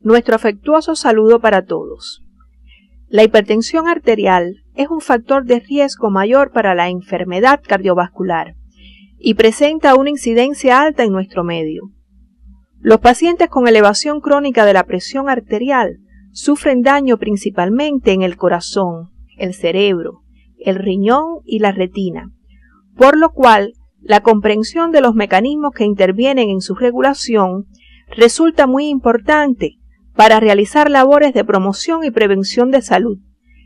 nuestro afectuoso saludo para todos. La hipertensión arterial es un factor de riesgo mayor para la enfermedad cardiovascular y presenta una incidencia alta en nuestro medio. Los pacientes con elevación crónica de la presión arterial sufren daño principalmente en el corazón, el cerebro, el riñón y la retina, por lo cual la comprensión de los mecanismos que intervienen en su regulación resulta muy importante para realizar labores de promoción y prevención de salud,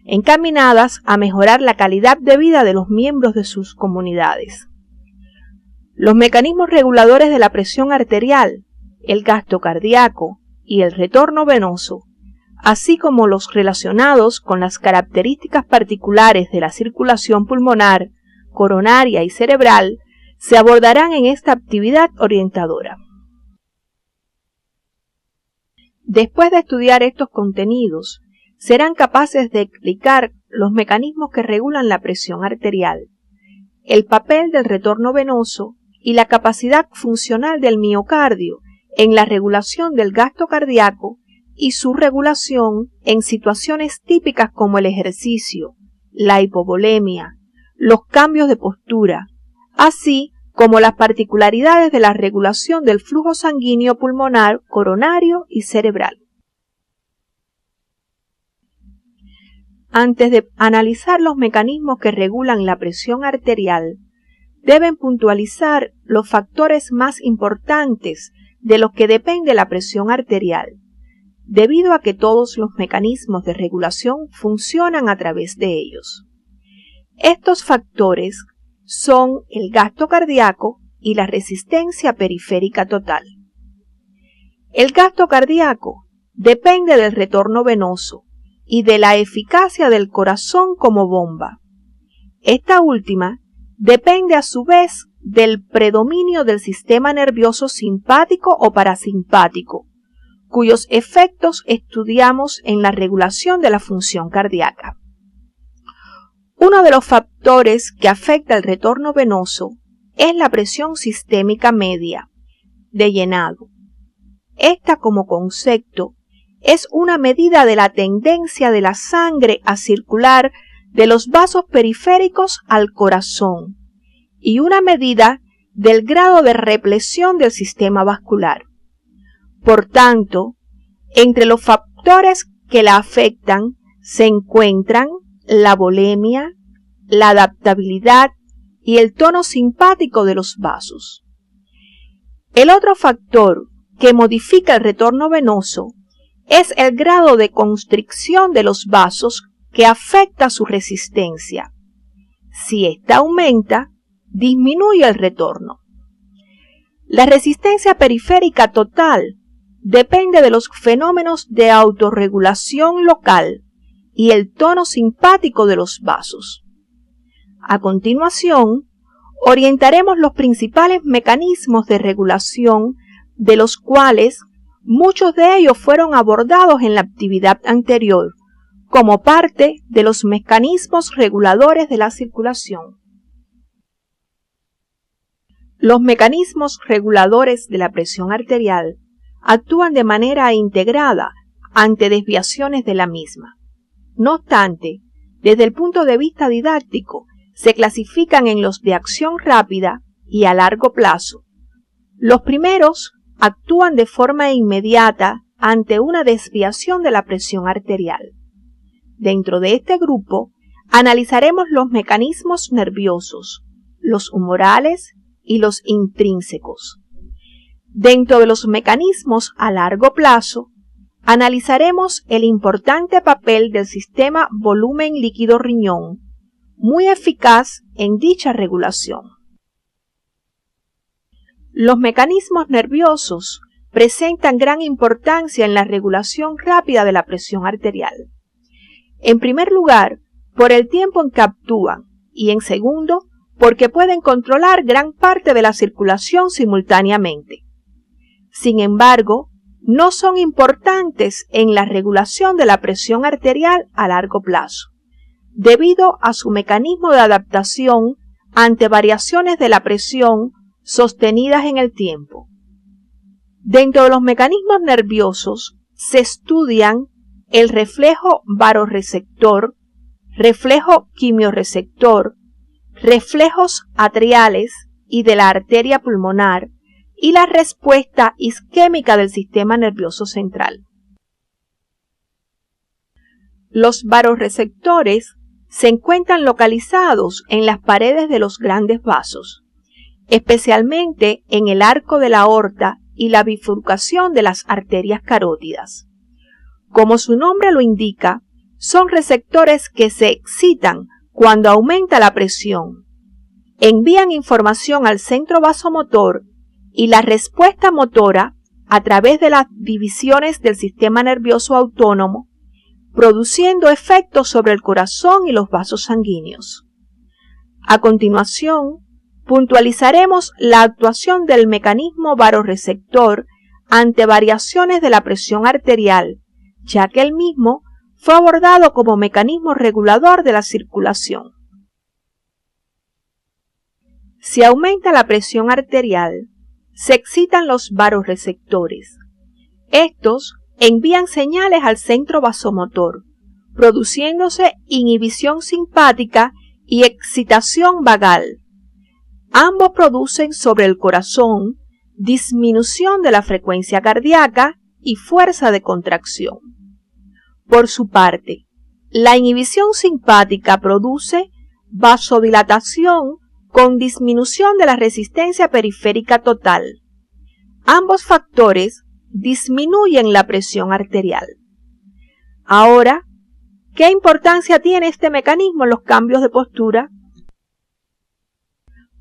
encaminadas a mejorar la calidad de vida de los miembros de sus comunidades. Los mecanismos reguladores de la presión arterial, el gasto cardíaco y el retorno venoso, así como los relacionados con las características particulares de la circulación pulmonar, coronaria y cerebral, se abordarán en esta actividad orientadora. Después de estudiar estos contenidos, serán capaces de explicar los mecanismos que regulan la presión arterial, el papel del retorno venoso y la capacidad funcional del miocardio en la regulación del gasto cardíaco y su regulación en situaciones típicas como el ejercicio, la hipovolemia, los cambios de postura, así como las particularidades de la regulación del flujo sanguíneo pulmonar, coronario y cerebral. Antes de analizar los mecanismos que regulan la presión arterial, deben puntualizar los factores más importantes de los que depende la presión arterial, debido a que todos los mecanismos de regulación funcionan a través de ellos. Estos factores son el gasto cardíaco y la resistencia periférica total. El gasto cardíaco depende del retorno venoso y de la eficacia del corazón como bomba. Esta última depende a su vez del predominio del sistema nervioso simpático o parasimpático, cuyos efectos estudiamos en la regulación de la función cardíaca. Uno de los factores que afecta el retorno venoso es la presión sistémica media, de llenado. Esta, como concepto, es una medida de la tendencia de la sangre a circular de los vasos periféricos al corazón y una medida del grado de represión del sistema vascular. Por tanto, entre los factores que la afectan se encuentran la volemia, la adaptabilidad y el tono simpático de los vasos. El otro factor que modifica el retorno venoso es el grado de constricción de los vasos que afecta su resistencia. Si ésta aumenta, disminuye el retorno. La resistencia periférica total depende de los fenómenos de autorregulación local y el tono simpático de los vasos. A continuación, orientaremos los principales mecanismos de regulación, de los cuales muchos de ellos fueron abordados en la actividad anterior, como parte de los mecanismos reguladores de la circulación. Los mecanismos reguladores de la presión arterial actúan de manera integrada ante desviaciones de la misma. No obstante, desde el punto de vista didáctico, se clasifican en los de acción rápida y a largo plazo. Los primeros actúan de forma inmediata ante una desviación de la presión arterial. Dentro de este grupo, analizaremos los mecanismos nerviosos, los humorales y los intrínsecos. Dentro de los mecanismos a largo plazo, analizaremos el importante papel del sistema volumen líquido-riñón, muy eficaz en dicha regulación. Los mecanismos nerviosos presentan gran importancia en la regulación rápida de la presión arterial. En primer lugar, por el tiempo en que actúan, y en segundo, porque pueden controlar gran parte de la circulación simultáneamente. Sin embargo, no son importantes en la regulación de la presión arterial a largo plazo, debido a su mecanismo de adaptación ante variaciones de la presión sostenidas en el tiempo. Dentro de los mecanismos nerviosos se estudian el reflejo barorreceptor, reflejo quimiorreceptor, reflejos atriales y de la arteria pulmonar y la respuesta isquémica del sistema nervioso central. Los barorreceptores se encuentran localizados en las paredes de los grandes vasos, especialmente en el arco de la aorta y la bifurcación de las arterias carótidas. Como su nombre lo indica, son receptores que se excitan cuando aumenta la presión, envían información al centro vasomotor y la respuesta motora a través de las divisiones del sistema nervioso autónomo, produciendo efectos sobre el corazón y los vasos sanguíneos. A continuación, puntualizaremos la actuación del mecanismo barorreceptor ante variaciones de la presión arterial, ya que el mismo fue abordado como mecanismo regulador de la circulación. Si aumenta la presión arterial, se excitan los barorreceptores. Estos envían señales al centro vasomotor, produciéndose inhibición simpática y excitación vagal. Ambos producen sobre el corazón disminución de la frecuencia cardíaca y fuerza de contracción. Por su parte, la inhibición simpática produce vasodilatación con disminución de la resistencia periférica total. Ambos factores disminuyen la presión arterial. Ahora, ¿qué importancia tiene este mecanismo en los cambios de postura?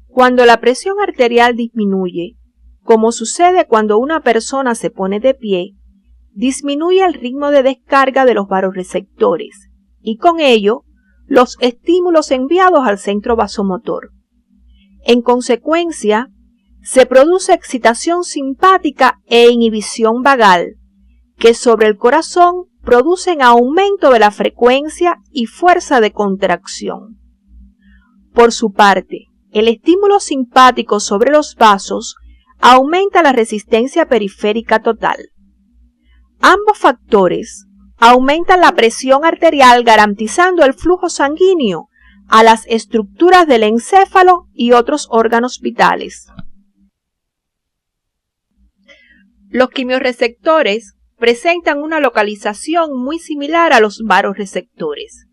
Cuando la presión arterial disminuye, como sucede cuando una persona se pone de pie, disminuye el ritmo de descarga de los barorreceptores y con ello los estímulos enviados al centro vasomotor. En consecuencia, se produce excitación simpática e inhibición vagal, que sobre el corazón producen aumento de la frecuencia y fuerza de contracción. Por su parte, el estímulo simpático sobre los vasos aumenta la resistencia periférica total. Ambos factores aumentan la presión arterial garantizando el flujo sanguíneo a las estructuras del encéfalo y otros órganos vitales. Los quimiorreceptores presentan una localización muy similar a los barorreceptores.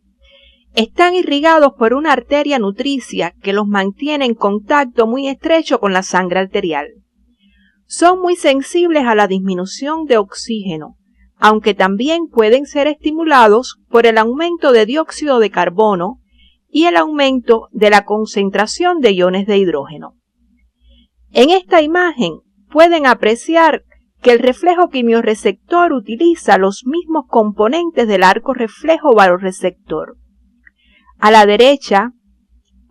Están irrigados por una arteria nutricia que los mantiene en contacto muy estrecho con la sangre arterial. Son muy sensibles a la disminución de oxígeno, aunque también pueden ser estimulados por el aumento de dióxido de carbono y el aumento de la concentración de iones de hidrógeno. En esta imagen pueden apreciar que el reflejo quimiorreceptor utiliza los mismos componentes del arco reflejo barorreceptor. A la derecha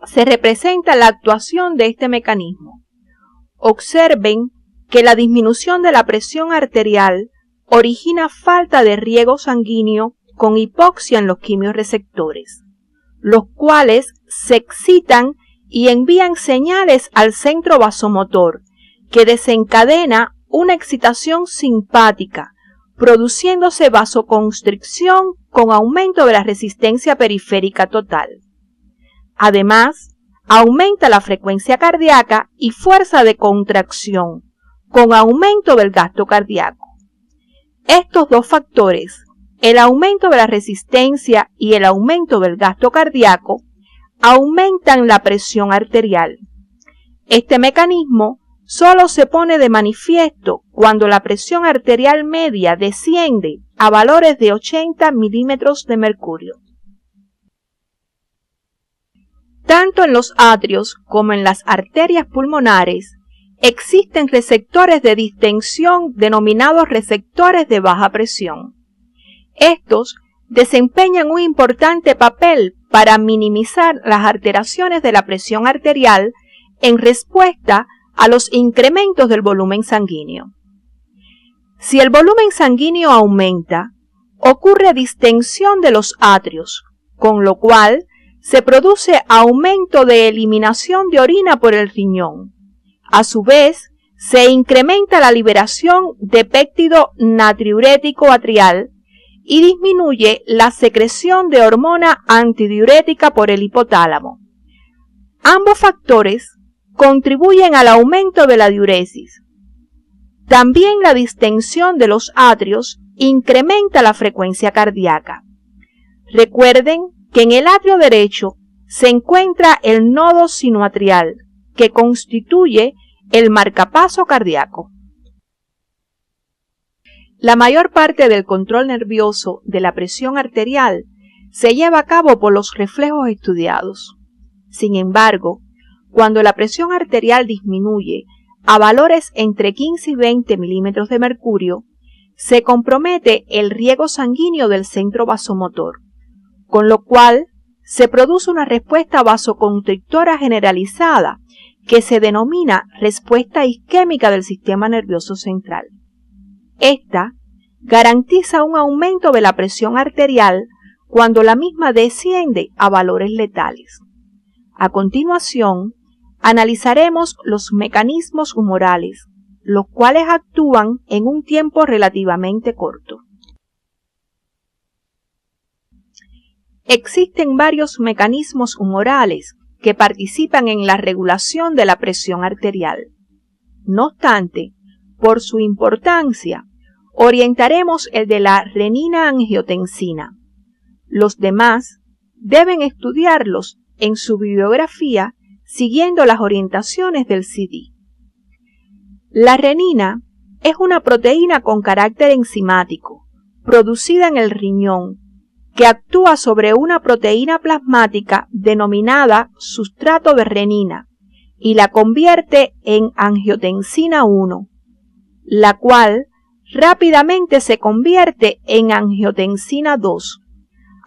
se representa la actuación de este mecanismo. Observen que la disminución de la presión arterial origina falta de riego sanguíneo con hipoxia en los quimiorreceptores, los cuales se excitan y envían señales al centro vasomotor, que desencadena una excitación simpática, produciéndose vasoconstricción con aumento de la resistencia periférica total. Además, aumenta la frecuencia cardíaca y fuerza de contracción, con aumento del gasto cardíaco. Estos dos factores, el aumento de la resistencia y el aumento del gasto cardíaco, aumentan la presión arterial. Este mecanismo solo se pone de manifiesto cuando la presión arterial media desciende a valores de 80 milímetros de mercurio. Tanto en los atrios como en las arterias pulmonares existen receptores de distensión denominados receptores de baja presión. Estos desempeñan un importante papel para minimizar las alteraciones de la presión arterial en respuesta a los incrementos del volumen sanguíneo. Si el volumen sanguíneo aumenta, ocurre distensión de los atrios, con lo cual se produce aumento de eliminación de orina por el riñón. A su vez, se incrementa la liberación de péptido natriurético atrial y disminuye la secreción de hormona antidiurética por el hipotálamo. Ambos factores contribuyen al aumento de la diuresis. También la distensión de los atrios incrementa la frecuencia cardíaca. Recuerden que en el atrio derecho se encuentra el nodo sinoatrial, que constituye el marcapaso cardíaco. La mayor parte del control nervioso de la presión arterial se lleva a cabo por los reflejos estudiados. Sin embargo, cuando la presión arterial disminuye a valores entre 15 y 20 milímetros de mercurio, se compromete el riego sanguíneo del centro vasomotor, con lo cual se produce una respuesta vasoconstrictora generalizada que se denomina respuesta isquémica del sistema nervioso central. Esta garantiza un aumento de la presión arterial cuando la misma desciende a valores letales. A continuación, analizaremos los mecanismos humorales, los cuales actúan en un tiempo relativamente corto. Existen varios mecanismos humorales que participan en la regulación de la presión arterial. No obstante, por su importancia, orientaremos el de la renina-angiotensina. Los demás deben estudiarlos en su bibliografía siguiendo las orientaciones del CD. La renina es una proteína con carácter enzimático, producida en el riñón, que actúa sobre una proteína plasmática denominada sustrato de renina y la convierte en angiotensina 1, la cual rápidamente se convierte en angiotensina 2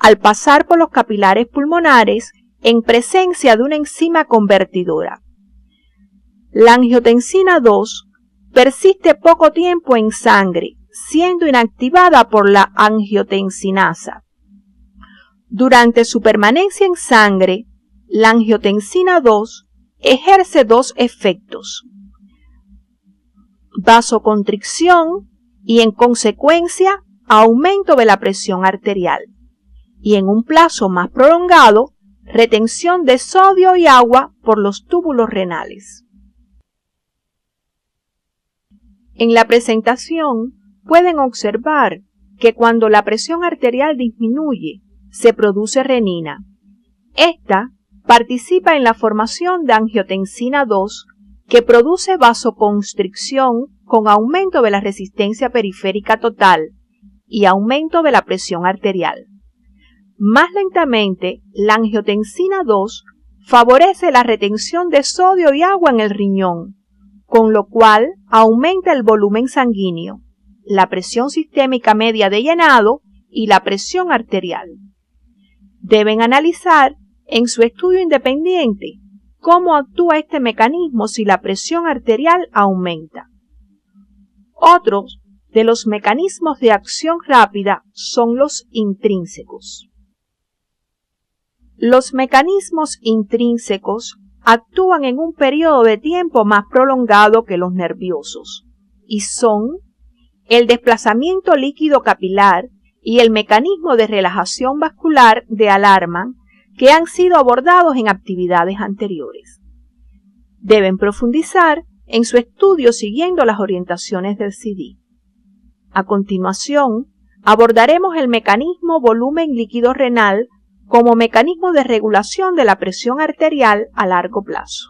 al pasar por los capilares pulmonares en presencia de una enzima convertidora. La angiotensina 2 persiste poco tiempo en sangre, siendo inactivada por la angiotensinasa. Durante su permanencia en sangre, la angiotensina 2 ejerce dos efectos: vasoconstricción y, en consecuencia, aumento de la presión arterial, y en un plazo más prolongado, retención de sodio y agua por los túbulos renales. En la presentación pueden observar que cuando la presión arterial disminuye, se produce renina. Esta participa en la formación de angiotensina 2, que produce vasoconstricción con aumento de la resistencia periférica total y aumento de la presión arterial. Más lentamente, la angiotensina 2 favorece la retención de sodio y agua en el riñón, con lo cual aumenta el volumen sanguíneo, la presión sistémica media de llenado y la presión arterial. Deben analizar en su estudio independiente cómo actúa este mecanismo si la presión arterial aumenta. Otros de los mecanismos de acción rápida son los intrínsecos. Los mecanismos intrínsecos actúan en un periodo de tiempo más prolongado que los nerviosos y son el desplazamiento líquido capilar y el mecanismo de relajación vascular de Alarman, que han sido abordados en actividades anteriores. Deben profundizar en su estudio siguiendo las orientaciones del CD. A continuación, abordaremos el mecanismo volumen líquido renal como mecanismo de regulación de la presión arterial a largo plazo.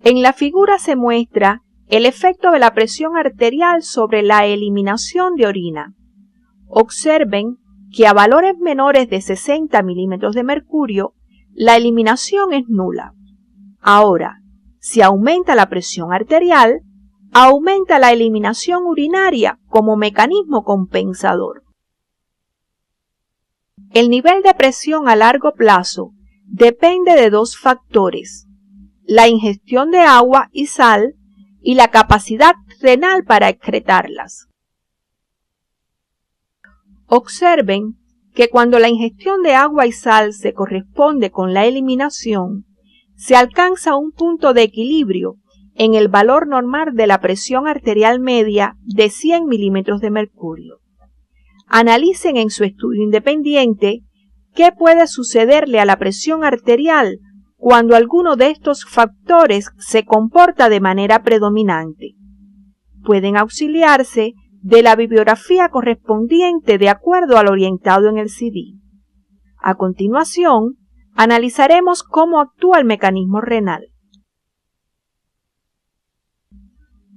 En la figura se muestra el efecto de la presión arterial sobre la eliminación de orina. Observen que a valores menores de 60 milímetros de mercurio, la eliminación es nula. Ahora, si aumenta la presión arterial, aumenta la eliminación urinaria como mecanismo compensador. El nivel de presión a largo plazo depende de dos factores: la ingestión de agua y sal y la capacidad renal para excretarlas. Observen que cuando la ingestión de agua y sal se corresponde con la eliminación, se alcanza un punto de equilibrio en el valor normal de la presión arterial media de 100 milímetros de mercurio. Analicen en su estudio independiente qué puede sucederle a la presión arterial cuando alguno de estos factores se comporta de manera predominante. Pueden auxiliarse de la bibliografía correspondiente de acuerdo al orientado en el CD. A continuación, analizaremos cómo actúa el mecanismo renal.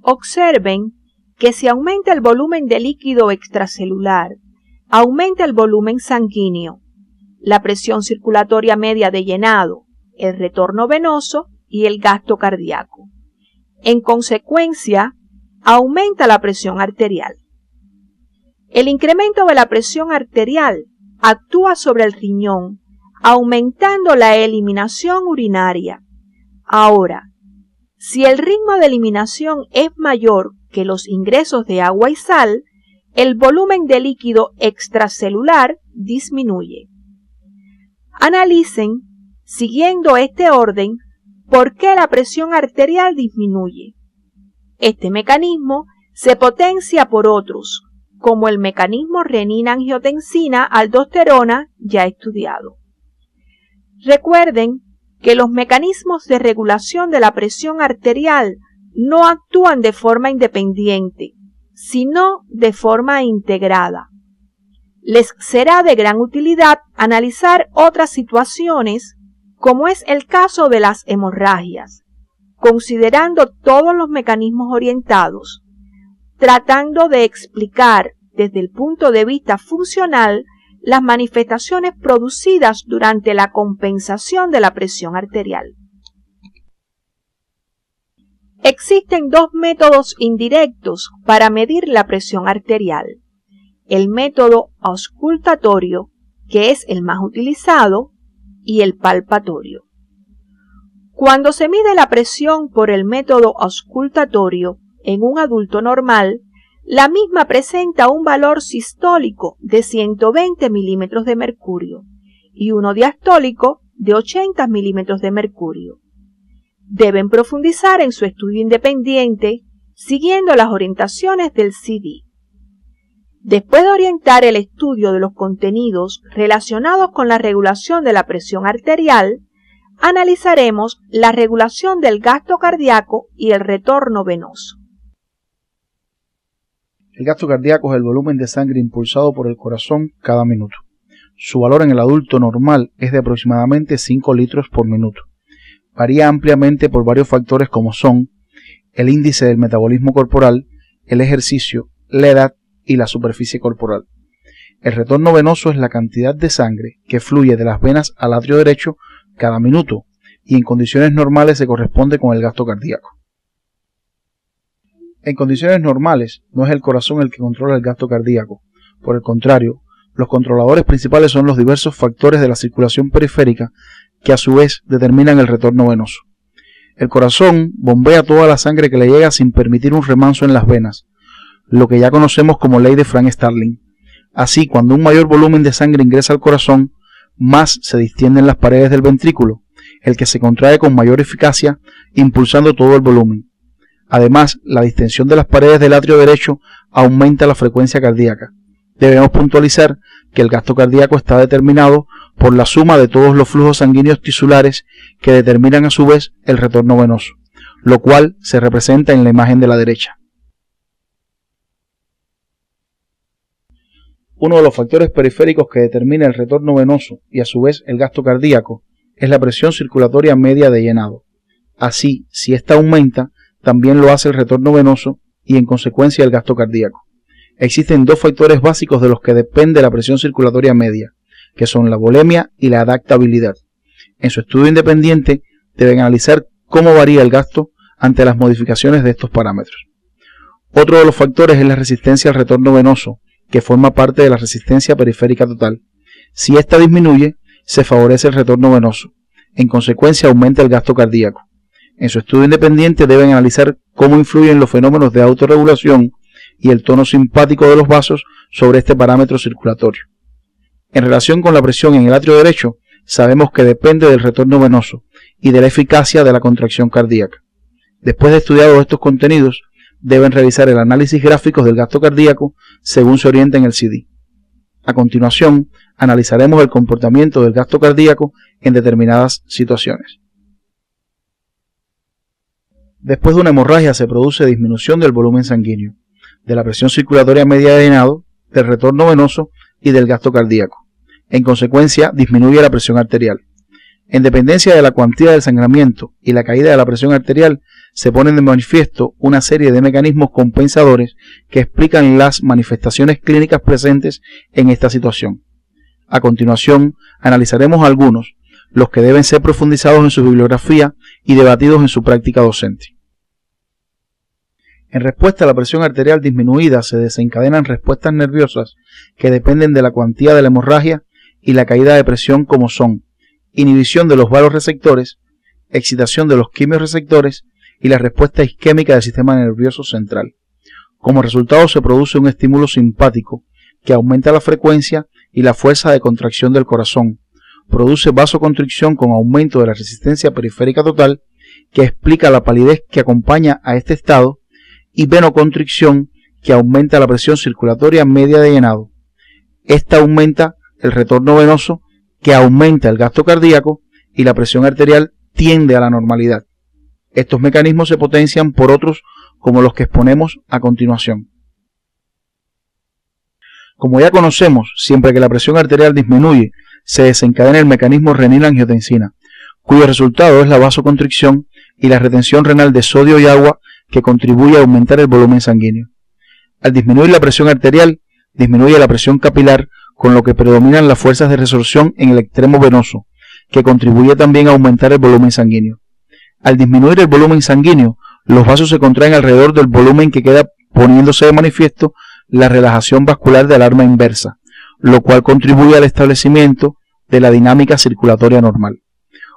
Observen que si aumenta el volumen de líquido extracelular, aumenta el volumen sanguíneo, la presión circulatoria media de llenado, el retorno venoso y el gasto cardíaco. En consecuencia, aumenta la presión arterial. El incremento de la presión arterial actúa sobre el riñón, aumentando la eliminación urinaria. Ahora, si el ritmo de eliminación es mayor que los ingresos de agua y sal, el volumen de líquido extracelular disminuye. Analicen, siguiendo este orden, por qué la presión arterial disminuye. Este mecanismo se potencia por otros, como el mecanismo renina-angiotensina-aldosterona ya estudiado. Recuerden que los mecanismos de regulación de la presión arterial no actúan de forma independiente, sino de forma integrada. Les será de gran utilidad analizar otras situaciones, como es el caso de las hemorragias, considerando todos los mecanismos orientados, tratando de explicar desde el punto de vista funcional las manifestaciones producidas durante la compensación de la presión arterial. Existen dos métodos indirectos para medir la presión arterial. El método auscultatorio, que es el más utilizado, y el palpatorio. Cuando se mide la presión por el método auscultatorio en un adulto normal, la misma presenta un valor sistólico de 120 milímetros de mercurio y uno diastólico de 80 milímetros de mercurio. Deben profundizar en su estudio independiente siguiendo las orientaciones del CD. Después de orientar el estudio de los contenidos relacionados con la regulación de la presión arterial, analizaremos la regulación del gasto cardíaco y el retorno venoso. El gasto cardíaco es el volumen de sangre impulsado por el corazón cada minuto. Su valor en el adulto normal es de aproximadamente 5 litros por minuto. Varía ampliamente por varios factores como son el índice del metabolismo corporal, el ejercicio, la edad y la superficie corporal. El retorno venoso es la cantidad de sangre que fluye de las venas al atrio derecho cada minuto y en condiciones normales se corresponde con el gasto cardíaco. En condiciones normales no es el corazón el que controla el gasto cardíaco. Por el contrario, los controladores principales son los diversos factores de la circulación periférica que a su vez determinan el retorno venoso. El corazón bombea toda la sangre que le llega sin permitir un remanso en las venas, lo que ya conocemos como ley de Frank-Starling. Así, cuando un mayor volumen de sangre ingresa al corazón, más se distienden las paredes del ventrículo, el que se contrae con mayor eficacia, impulsando todo el volumen. Además, la distensión de las paredes del atrio derecho aumenta la frecuencia cardíaca. Debemos puntualizar que el gasto cardíaco está determinado por la suma de todos los flujos sanguíneos tisulares que determinan a su vez el retorno venoso, lo cual se representa en la imagen de la derecha. Uno de los factores periféricos que determina el retorno venoso y a su vez el gasto cardíaco es la presión circulatoria media de llenado. Así, si ésta aumenta, también lo hace el retorno venoso y en consecuencia el gasto cardíaco. Existen dos factores básicos de los que depende la presión circulatoria media, que son la volemia y la adaptabilidad. En su estudio independiente deben analizar cómo varía el gasto ante las modificaciones de estos parámetros. Otro de los factores es la resistencia al retorno venoso, que forma parte de la resistencia periférica total. Si ésta disminuye, se favorece el retorno venoso. En consecuencia, aumenta el gasto cardíaco. En su estudio independiente deben analizar cómo influyen los fenómenos de autorregulación y el tono simpático de los vasos sobre este parámetro circulatorio. En relación con la presión en el atrio derecho, sabemos que depende del retorno venoso y de la eficacia de la contracción cardíaca. Después de estudiados estos contenidos, deben revisar el análisis gráfico del gasto cardíaco según se orienta en el CD. A continuación, analizaremos el comportamiento del gasto cardíaco en determinadas situaciones. Después de una hemorragia se produce disminución del volumen sanguíneo, de la presión circulatoria media de llenado, del retorno venoso y del gasto cardíaco. En consecuencia, disminuye la presión arterial. En dependencia de la cuantía del sangramiento y la caída de la presión arterial, se ponen de manifiesto una serie de mecanismos compensadores que explican las manifestaciones clínicas presentes en esta situación. A continuación, analizaremos algunos, los que deben ser profundizados en su bibliografía y debatidos en su práctica docente. En respuesta a la presión arterial disminuida se desencadenan respuestas nerviosas que dependen de la cuantía de la hemorragia y la caída de presión, como son inhibición de los vasoreceptores, excitación de los quimiorreceptores y la respuesta isquémica del sistema nervioso central. Como resultado se produce un estímulo simpático que aumenta la frecuencia y la fuerza de contracción del corazón, produce vasoconstricción con aumento de la resistencia periférica total, que explica la palidez que acompaña a este estado, y venoconstricción, que aumenta la presión circulatoria media de llenado. Esta aumenta el retorno venoso, que aumenta el gasto cardíaco, y la presión arterial tiende a la normalidad. Estos mecanismos se potencian por otros como los que exponemos a continuación. Como ya conocemos, siempre que la presión arterial disminuye, se desencadena el mecanismo renina-angiotensina, cuyo resultado es la vasoconstricción y la retención renal de sodio y agua, que contribuye a aumentar el volumen sanguíneo. Al disminuir la presión arterial, disminuye la presión capilar, con lo que predominan las fuerzas de resorción en el extremo venoso, que contribuye también a aumentar el volumen sanguíneo. Al disminuir el volumen sanguíneo, los vasos se contraen alrededor del volumen, que queda poniéndose de manifiesto la relajación vascular de alarma inversa, lo cual contribuye al establecimiento de la dinámica circulatoria normal.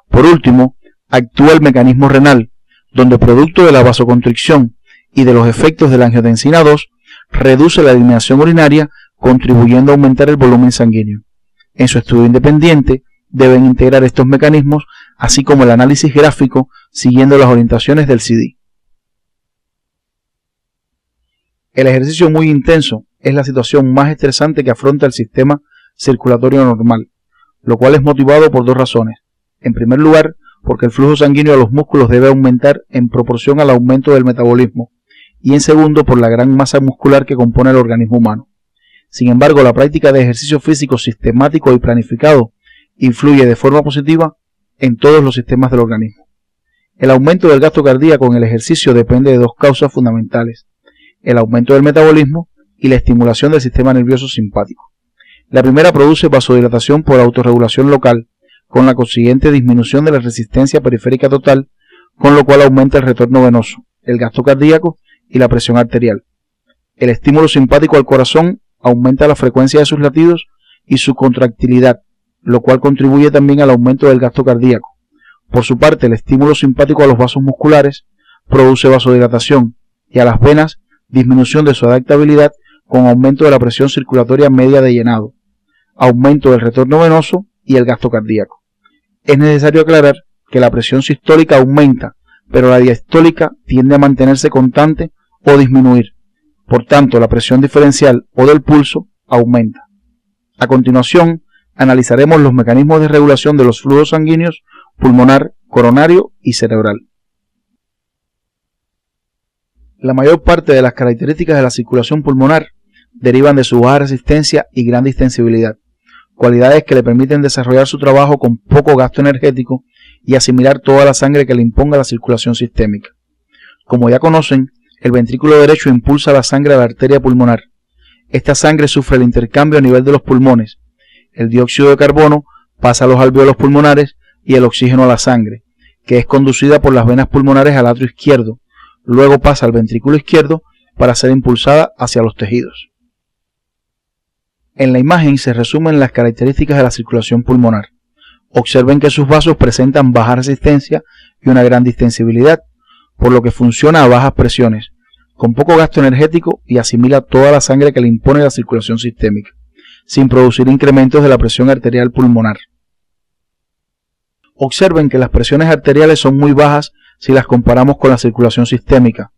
Por último, actúa el mecanismo renal, donde producto de la vasoconstricción y de los efectos de la angiotensina 2, reduce la eliminación urinaria, contribuyendo a aumentar el volumen sanguíneo. En su estudio independiente, deben integrar estos mecanismos, así como el análisis gráfico, siguiendo las orientaciones del CD. El ejercicio muy intenso es la situación más estresante que afronta el sistema circulatorio normal, lo cual es motivado por dos razones. En primer lugar, porque el flujo sanguíneo a los músculos debe aumentar en proporción al aumento del metabolismo, y en segundo, por la gran masa muscular que compone el organismo humano. Sin embargo, la práctica de ejercicio físico sistemático y planificado influye de forma positiva en todos los sistemas del organismo. El aumento del gasto cardíaco en el ejercicio depende de dos causas fundamentales: el aumento del metabolismo y la estimulación del sistema nervioso simpático. La primera produce vasodilatación por autorregulación local, con la consiguiente disminución de la resistencia periférica total, con lo cual aumenta el retorno venoso, el gasto cardíaco y la presión arterial. El estímulo simpático al corazón aumenta la frecuencia de sus latidos y su contractilidad, lo cual contribuye también al aumento del gasto cardíaco. Por su parte, el estímulo simpático a los vasos musculares produce vasodilatación y a las venas disminución de su adaptabilidad, con aumento de la presión circulatoria media de llenado, aumento del retorno venoso y el gasto cardíaco. Es necesario aclarar que la presión sistólica aumenta, pero la diastólica tiende a mantenerse constante o disminuir. Por tanto, la presión diferencial o del pulso aumenta. A continuación, analizaremos los mecanismos de regulación de los flujos sanguíneos pulmonar, coronario y cerebral. La mayor parte de las características de la circulación pulmonar derivan de su baja resistencia y gran distensibilidad, cualidades que le permiten desarrollar su trabajo con poco gasto energético y asimilar toda la sangre que le imponga la circulación sistémica. Como ya conocen, el ventrículo derecho impulsa la sangre a la arteria pulmonar. Esta sangre sufre el intercambio a nivel de los pulmones. El dióxido de carbono pasa a los alvéolos pulmonares y el oxígeno a la sangre, que es conducida por las venas pulmonares al atrio izquierdo. Luego pasa al ventrículo izquierdo para ser impulsada hacia los tejidos. En la imagen se resumen las características de la circulación pulmonar. Observen que sus vasos presentan baja resistencia y una gran distensibilidad, por lo que funciona a bajas presiones, con poco gasto energético y asimila toda la sangre que le impone la circulación sistémica, sin producir incrementos de la presión arterial pulmonar. Observen que las presiones arteriales son muy bajas si las comparamos con la circulación sistémica.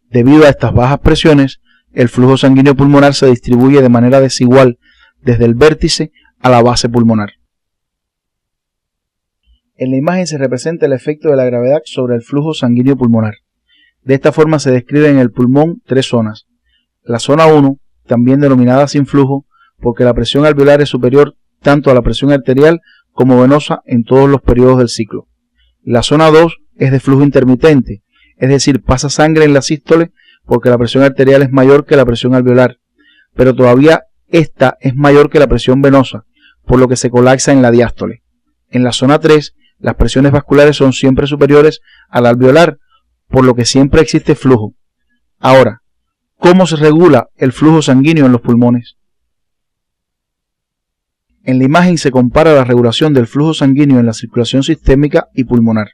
Debido a estas bajas presiones, el flujo sanguíneo pulmonar se distribuye de manera desigual desde el vértice a la base pulmonar. En la imagen se representa el efecto de la gravedad sobre el flujo sanguíneo pulmonar. De esta forma se describe en el pulmón 3 zonas. La zona 1, también denominada sin flujo, porque la presión alveolar es superior tanto a la presión arterial como venosa en todos los periodos del ciclo. La zona 2 es de flujo intermitente, es decir, pasa sangre en la sístole porque la presión arterial es mayor que la presión alveolar, pero todavía esta es mayor que la presión venosa, por lo que se colapsa en la diástole. En la zona 3, las presiones vasculares son siempre superiores a la alveolar, por lo que siempre existe flujo. Ahora, ¿cómo se regula el flujo sanguíneo en los pulmones? En la imagen se compara la regulación del flujo sanguíneo en la circulación sistémica y pulmonar.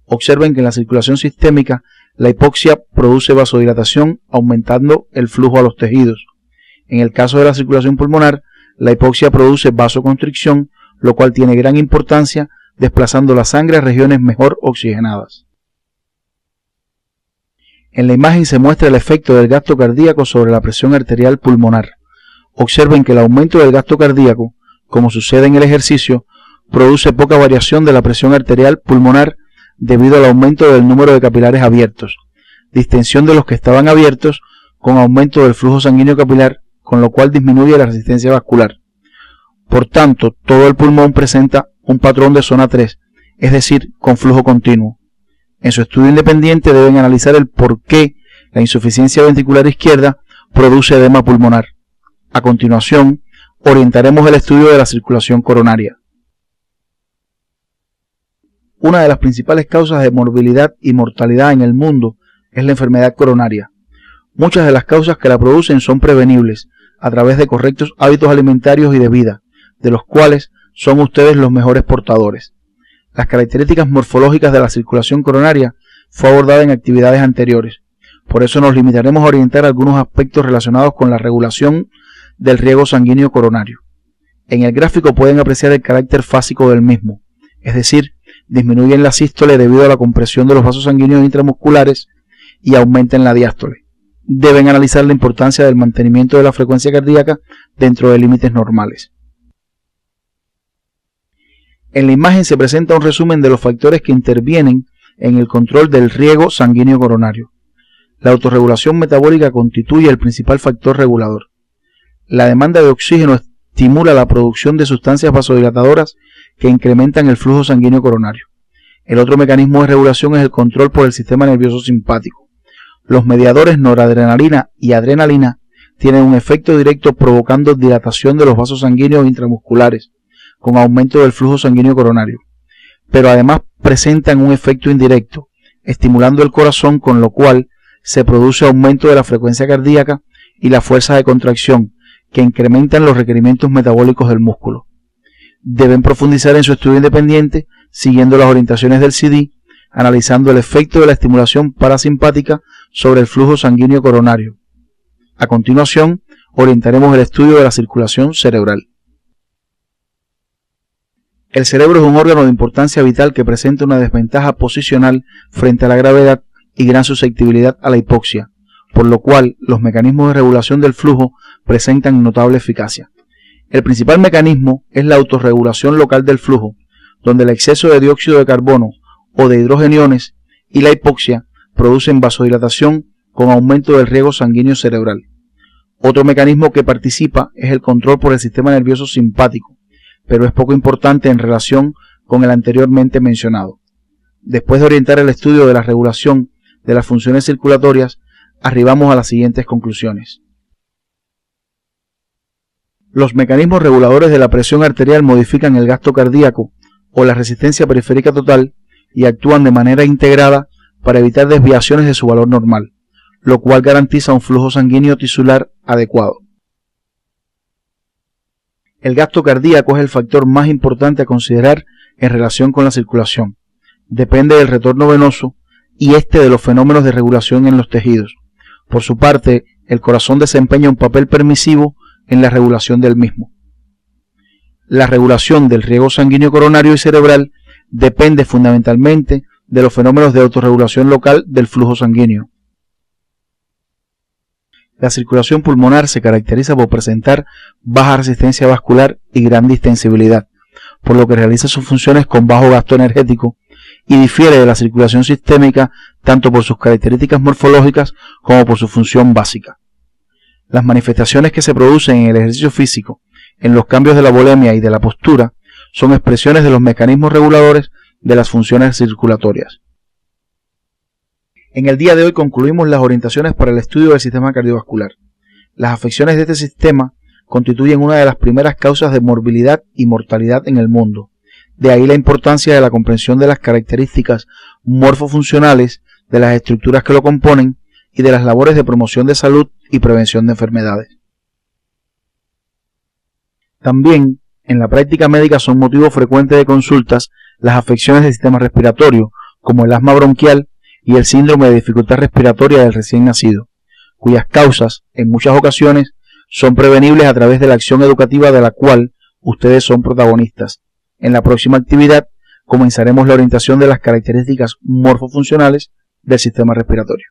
Observen que en la circulación sistémica la hipoxia produce vasodilatación aumentando el flujo a los tejidos. En el caso de la circulación pulmonar, la hipoxia produce vasoconstricción, lo cual tiene gran importancia desplazando la sangre a regiones mejor oxigenadas. En la imagen se muestra el efecto del gasto cardíaco sobre la presión arterial pulmonar. Observen que el aumento del gasto cardíaco, como sucede en el ejercicio, produce poca variación de la presión arterial pulmonar debido al aumento del número de capilares abiertos, distensión de los que estaban abiertos con aumento del flujo sanguíneo capilar, con lo cual disminuye la resistencia vascular. Por tanto, todo el pulmón presenta un patrón de zona 3, es decir, con flujo continuo. En su estudio independiente deben analizar el por qué la insuficiencia ventricular izquierda produce edema pulmonar. A continuación, orientaremos el estudio de la circulación coronaria. Una de las principales causas de morbilidad y mortalidad en el mundo es la enfermedad coronaria. Muchas de las causas que la producen son prevenibles a través de correctos hábitos alimentarios y de vida, de los cuales son ustedes los mejores portadores. Las características morfológicas de la circulación coronaria fue abordada en actividades anteriores. Por eso nos limitaremos a orientar algunos aspectos relacionados con la regulación del riego sanguíneo coronario. En el gráfico pueden apreciar el carácter fásico del mismo, es decir, disminuyen la sístole debido a la compresión de los vasos sanguíneos intramusculares y aumentan la diástole. Deben analizar la importancia del mantenimiento de la frecuencia cardíaca dentro de límites normales. En la imagen se presenta un resumen de los factores que intervienen en el control del riego sanguíneo coronario. La autorregulación metabólica constituye el principal factor regulador. La demanda de oxígeno estimula la producción de sustancias vasodilatadoras que incrementan el flujo sanguíneo coronario. El otro mecanismo de regulación es el control por el sistema nervioso simpático. Los mediadores noradrenalina y adrenalina tienen un efecto directo provocando dilatación de los vasos sanguíneos intramusculares, con aumento del flujo sanguíneo coronario, pero además presentan un efecto indirecto, estimulando el corazón, con lo cual se produce aumento de la frecuencia cardíaca y la fuerza de contracción, que incrementan los requerimientos metabólicos del músculo. Deben profundizar en su estudio independiente, siguiendo las orientaciones del CD, analizando el efecto de la estimulación parasimpática sobre el flujo sanguíneo coronario. A continuación, orientaremos el estudio de la circulación cerebral. El cerebro es un órgano de importancia vital que presenta una desventaja posicional frente a la gravedad y gran susceptibilidad a la hipoxia, por lo cual los mecanismos de regulación del flujo presentan notable eficacia. El principal mecanismo es la autorregulación local del flujo, donde el exceso de dióxido de carbono o de hidrogeniones y la hipoxia producen vasodilatación con aumento del riego sanguíneo cerebral. Otro mecanismo que participa es el control por el sistema nervioso simpático, pero es poco importante en relación con el anteriormente mencionado. Después de orientar el estudio de la regulación de las funciones circulatorias, arribamos a las siguientes conclusiones. Los mecanismos reguladores de la presión arterial modifican el gasto cardíaco o la resistencia periférica total y actúan de manera integrada para evitar desviaciones de su valor normal, lo cual garantiza un flujo sanguíneo tisular adecuado. El gasto cardíaco es el factor más importante a considerar en relación con la circulación. Depende del retorno venoso y de los fenómenos de regulación en los tejidos. Por su parte, el corazón desempeña un papel permisivo en la regulación del mismo. La regulación del riego sanguíneo coronario y cerebral depende fundamentalmente de los fenómenos de autorregulación local del flujo sanguíneo. La circulación pulmonar se caracteriza por presentar baja resistencia vascular y gran distensibilidad, por lo que realiza sus funciones con bajo gasto energético y difiere de la circulación sistémica tanto por sus características morfológicas como por su función básica. Las manifestaciones que se producen en el ejercicio físico, en los cambios de la volemia y de la postura, son expresiones de los mecanismos reguladores de las funciones circulatorias. En el día de hoy concluimos las orientaciones para el estudio del sistema cardiovascular. Las afecciones de este sistema constituyen una de las primeras causas de morbilidad y mortalidad en el mundo. De ahí la importancia de la comprensión de las características morfofuncionales de las estructuras que lo componen y de las labores de promoción de salud y prevención de enfermedades. También, en la práctica médica son motivo frecuente de consultas las afecciones del sistema respiratorio, como el asma bronquial y el síndrome de dificultad respiratoria del recién nacido, cuyas causas, en muchas ocasiones, son prevenibles a través de la acción educativa de la cual ustedes son protagonistas. En la próxima actividad comenzaremos la orientación de las características morfofuncionales del sistema respiratorio.